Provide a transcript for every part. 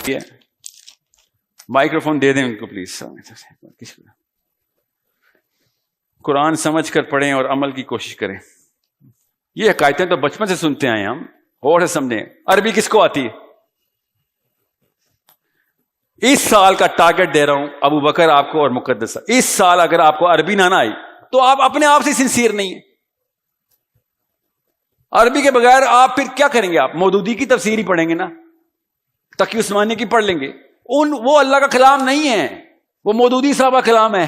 آتی ہے؟ مائکروفون دے دیں ان کو پلیز. قرآن سمجھ کر پڑھیں اور عمل کی کوشش کریں. یہ حکایتیں تو بچپن سے سنتے آئے ہم, اور سے سمجھیں. عربی کس کو آتی ہے؟ اس سال کا ٹارگٹ دے رہا ہوں ابو بکر آپ کو اور مقدسہ, اس سال اگر آپ کو عربی نہ آئی تو آپ اپنے آپ سے سنسیئر نہیں ہیں. عربی کے بغیر آپ پھر کیا کریں گے؟ آپ مودودی کی تفسیر ہی پڑھیں گے نا, تقی عثمانی کی پڑھ لیں گے. وہ اللہ کا کلام نہیں ہے, وہ مودودی صاحب کا کلام ہے.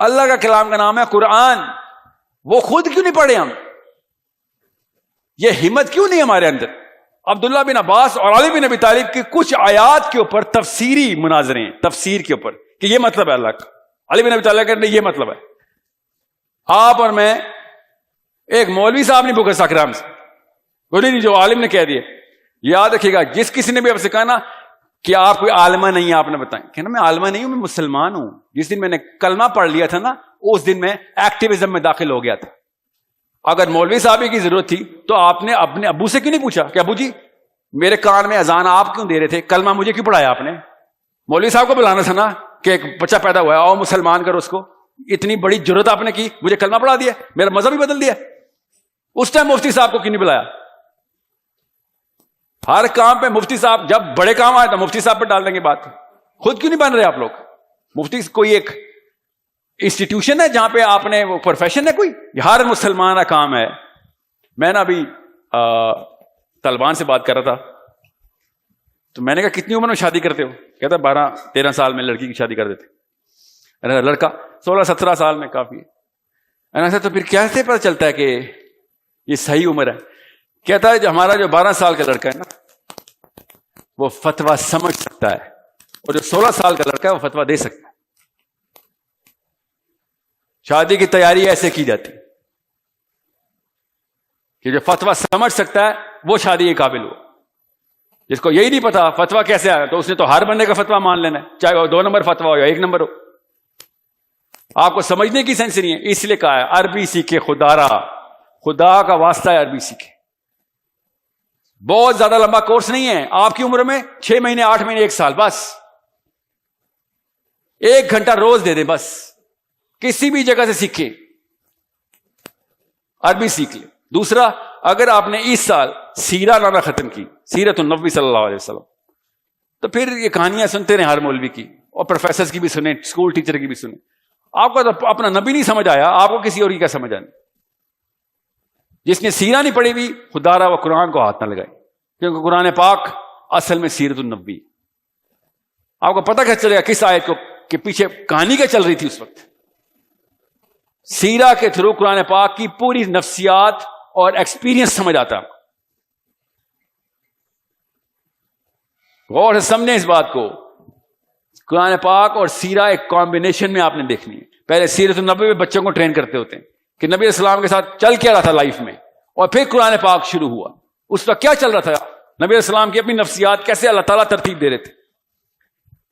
اللہ کا کلام کا نام ہے قرآن. وہ خود کیوں نہیں پڑھے ہم؟ یہ ہمت کیوں نہیں ہمارے اندر؟ عبداللہ بن عباس اور علی بن ابی طالب کی کچھ آیات کے اوپر تفسیری مناظرے ہیں, تفسیر کے اوپر کہ یہ مطلب ہے اللہ کا. علی بن ابی طالب کہتے ہیں یہ مطلب ہے. آپ اور میں, ایک مولوی صاحب نہیں پوچھا اکرام سے, بولی نہیں جو عالم نے کہہ دیا. یاد رکھیے گا, جس کسی نے بھی آپ سے کہا نا کہ آپ کوئی عالمہ نہیں, آپ نے بتائیں, کہنا میں عالمہ نہیں ہوں, میں مسلمان ہوں. جس دن میں نے کلمہ پڑھ لیا تھا نا, اس دن میں ایکٹیویزم میں داخل ہو گیا تھا. اگر مولوی صاحب کی ضرورت تھی تو آپ نے اپنے ابو سے کیوں نہیں پوچھا کہ ابو جی میرے کان میں اذان آپ کیوں دے رہے تھے, کلمہ مجھے کیوں پڑھایا آپ نے؟ مولوی صاحب کو بلانا تھا نا کہ ایک بچہ پیدا ہوا ہے, آؤ مسلمان کرو اس کو. اتنی بڑی ضرورت آپ نے کی, مجھے کلمہ پڑھا دیا, میرا مذہب ہی بدل دیا. اس ٹائم مفتی صاحب کو کیوں نہیں بلایا؟ ہر کام پہ مفتی صاحب, جب بڑے کام آئے تو مفتی صاحب پہ ڈال دیں گے بات. خود کیوں نہیں بن رہے آپ لوگ؟ مفتی کوئی ایک انسٹیٹیوشن ہے جہاں پہ آپ نے, وہ پروفیشن ہے کوئی؟ ہر مسلمان کا کام ہے. میں نا ابھی طالبان سے بات کر رہا تھا, تو میں نے کہا کتنی عمر میں شادی کرتے ہو؟ کہتا 12-13 سال میں لڑکی کی شادی کر دیتے. لڑکا 16-17 سال میں کافی ہے. تو پھر کیسے پتہ چلتا ہے کہ یہ صحیح عمر ہے؟ کہتا ہے جو ہمارا جو 12 سال کا لڑکا ہے نا, وہ فتویٰ سمجھ سکتا ہے, اور جو 16 سال کا لڑکا ہے وہ فتویٰ دے سکتا ہے. شادی کی تیاری ایسے کی جاتی کہ جو فتویٰ سمجھ سکتا ہے وہ شادی کے قابل ہو. جس کو یہی نہیں پتا فتویٰ کیسے آیا, تو اس نے تو ہر بندے کا فتویٰ مان لینا ہے, چاہے وہ 2 نمبر فتویٰ ہو یا 1 نمبر ہو. آپ کو سمجھنے کی سینس نہیں ہے, اس لیے کہا ہے عربی سیکھے, خدا کا واسطہ ہے عربی سیکھے. بہت زیادہ لمبا کورس نہیں ہے, آپ کی عمر میں 6 مہینے 8 مہینے 1 سال, بس 1 گھنٹہ روز دے دیں, بس کسی بھی جگہ سے سیکھیں, عربی سیکھ لیں. دوسرا, اگر آپ نے اس سال سیرہ لانا ختم کی, سیرت النبی صلی اللہ علیہ وسلم, تو پھر یہ کہانیاں سنتے رہے ہر مولوی کی, اور پروفیسرز کی بھی سنیں, اسکول ٹیچر کی بھی سنیں. آپ کو تو اپنا نبی نہیں سمجھ آیا, آپ کو کسی اور کی کیا سمجھ آنے؟ جس نے سیرہ نہیں پڑھی ہوئی, خدا را وہ قرآن کو ہاتھ نہ لگائے, کیونکہ قرآن پاک اصل میں سیرت النبی. آپ کو پتہ کیسے چلے گا کس آیت کو کہ پیچھے کہانی کیا چل رہی تھی اس وقت؟ سیرہ کے تھرو قرآن پاک کی پوری نفسیات اور ایکسپیرینس سمجھ آتا. غور سے سمجھیں اس بات کو. قرآن پاک اور سیرہ ایک کمبینیشن میں آپ نے دیکھنی ہے. پہلے سیرت النبی میں بچوں کو ٹرین کرتے ہوتے ہیں کہ نبی السلام کے ساتھ چل کیا رہا تھا لائف میں, اور پھر قرآن پاک شروع ہوا. اس وقت کیا چل رہا تھا؟ نبی السلام کی اپنی نفسیات کیسے اللہ تعالیٰ ترتیب دے رہے تھے.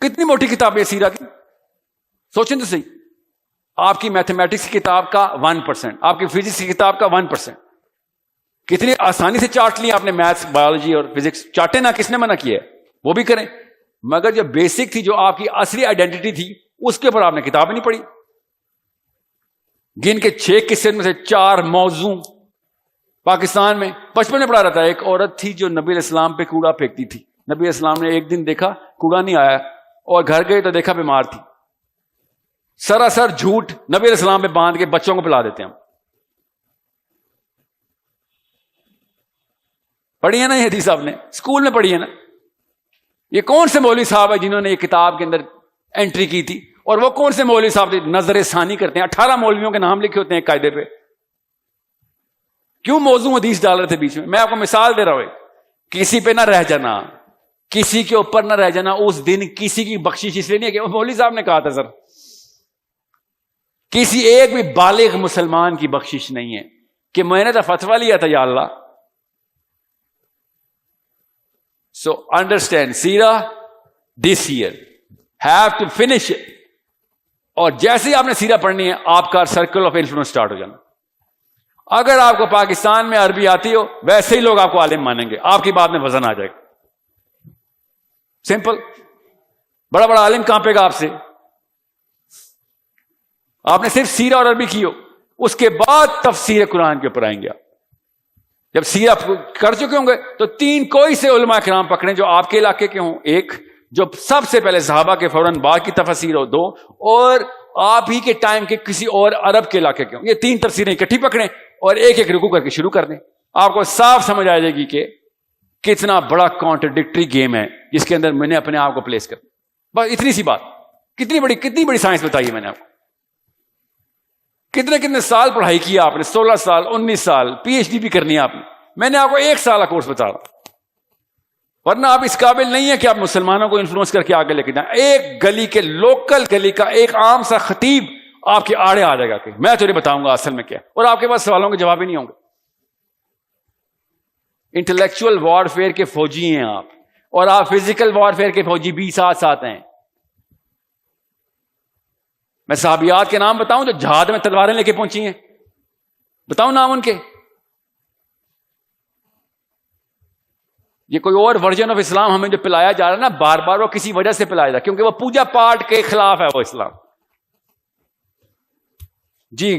کتنی موٹی کتاب ہے سیرہ کی, سوچیں تو صحیح. آپ کی میتھمیٹکس کی کتاب کا 1%, آپ کی فزکس کی کتاب کا 1%. کتنی آسانی سے چارٹ لی آپ نے, میتھس, بایولوجی اور فزکس. چارٹیں نہ کس نے منع کیا ہے, وہ بھی کریں, مگر جو بیسک تھی, جو آپ کی اصلی آئیڈینٹی تھی, اس کے اوپر آپ نے کتاب نہیں پڑھی. گن کے 6 قصے میں سے 4 موضوع پاکستان میں بچپن میں پڑھا رہا تھا. ایک عورت تھی جو نبی علیہ السلام پہ کوڑا پھینکتی تھی. نبی علیہ السلام نے ایک دن دیکھا کوڑا نہیں آیا, اور گھر گئے تو دیکھا بیمار تھی. سراسر جھوٹ نبی علیہ السلام پہ باندھ کے بچوں کو پلا دیتے ہیں. ہم پڑھی ہے نا یہ حدیث, آپ نے اسکول میں پڑھی ہے نا. یہ کون سے مولوی صاحب ہے جنہوں نے یہ کتاب کے اندر انٹری کی تھی, اور وہ کون سے مولوی صاحب نظر ثانی کرتے ہیں؟ 18 مولویوں کے نام لکھے ہوتے ہیں قاعدے پہ. کیوں موضوع حدیث ڈال رہے تھے بیچ میں؟ میں آپ کو مثال دے رہا ہوں. کسی پہ نہ رہ جانا, کسی کے اوپر نہ رہ جانا. اس دن کسی کی بخشش اس لیے نہیں ہے کہ مولوی صاحب نے کہا تھا. سر, کسی ایک بھی بالغ مسلمان کی بخشش نہیں ہے کہ میں نے تو فتویٰ لیا تھا یا اللہ. So understand, Seerah this year have to finish it. اور جیسے ہی آپ نے سیرہ پڑھنی ہے, آپ کا سرکل آف انفلوئنس سٹارٹ ہو جانا. اگر آپ کو پاکستان میں عربی آتی ہو, ویسے ہی لوگ آپ کو عالم مانیں گے, آپ کی بات میں وزن آ جائے گا. سمپل. بڑا بڑا عالم کانپے گا آپ سے. آپ نے صرف سیرہ اور عربی کی ہو, اس کے بعد تفسیر قرآن کے اوپر آئیں گے آپ. جب سیرہ کر چکے ہوں گے تو 3 کوئی سے علماء کرام پکڑیں جو آپ کے علاقے کے ہوں, 1 جو سب سے پہلے صحابہ کے فوراً بعد کی تفسیر ہو, 2 اور آپ ہی کے ٹائم کے کسی اور عرب کے علاقے کے ہوں. یہ 3 تفسیریں اکٹھی پکڑیں اور ایک ایک رکوع کر کے شروع کر دیں. آپ کو صاف سمجھ آ جائے گی کہ کتنا بڑا کانٹرڈکٹری گیم ہے جس کے اندر میں نے اپنے آپ کو پلیس کر. بس اتنی سی بات. کتنی بڑی سائنس بتائی ہے میں نے آپ کو. کتنے سال پڑھائی کی آپ نے, 16 سال 19 سال, پی ایچ ڈی بھی کرنی ہے آپ نے. میں نے آپ کو 1 سال کا کورس بتا رہا, ورنہ آپ اس قابل نہیں ہے کہ آپ مسلمانوں کو انفلوئنس کر کے آگے لے کے جائیں. ایک گلی کے لوکل گلی کا ایک عام سا خطیب آپ کے آڑے آ جائے گا کہ میں تجھے بتاؤں گا اصل میں کیا, اور آپ کے پاس سوالوں کے جواب ہی نہیں ہوں گے. انٹلیکچوئل وار فیئر کے فوجی ہیں آپ, اور آپ فزیکل وار فیئر کے فوجی بھی ساتھ ہیں. میں صحابیات کے نام بتاؤں جو جہاد میں تلواریں لے کے پہنچی ہیں, بتاؤں نام ان کے. یہ کوئی اور ورژن آف اسلام ہمیں جو پلایا جا رہا ہے نا, بار بار وہ کسی وجہ سے پلایا جا رہا ہے, کیونکہ وہ پوجا پاٹ کے خلاف ہے وہ اسلام. جی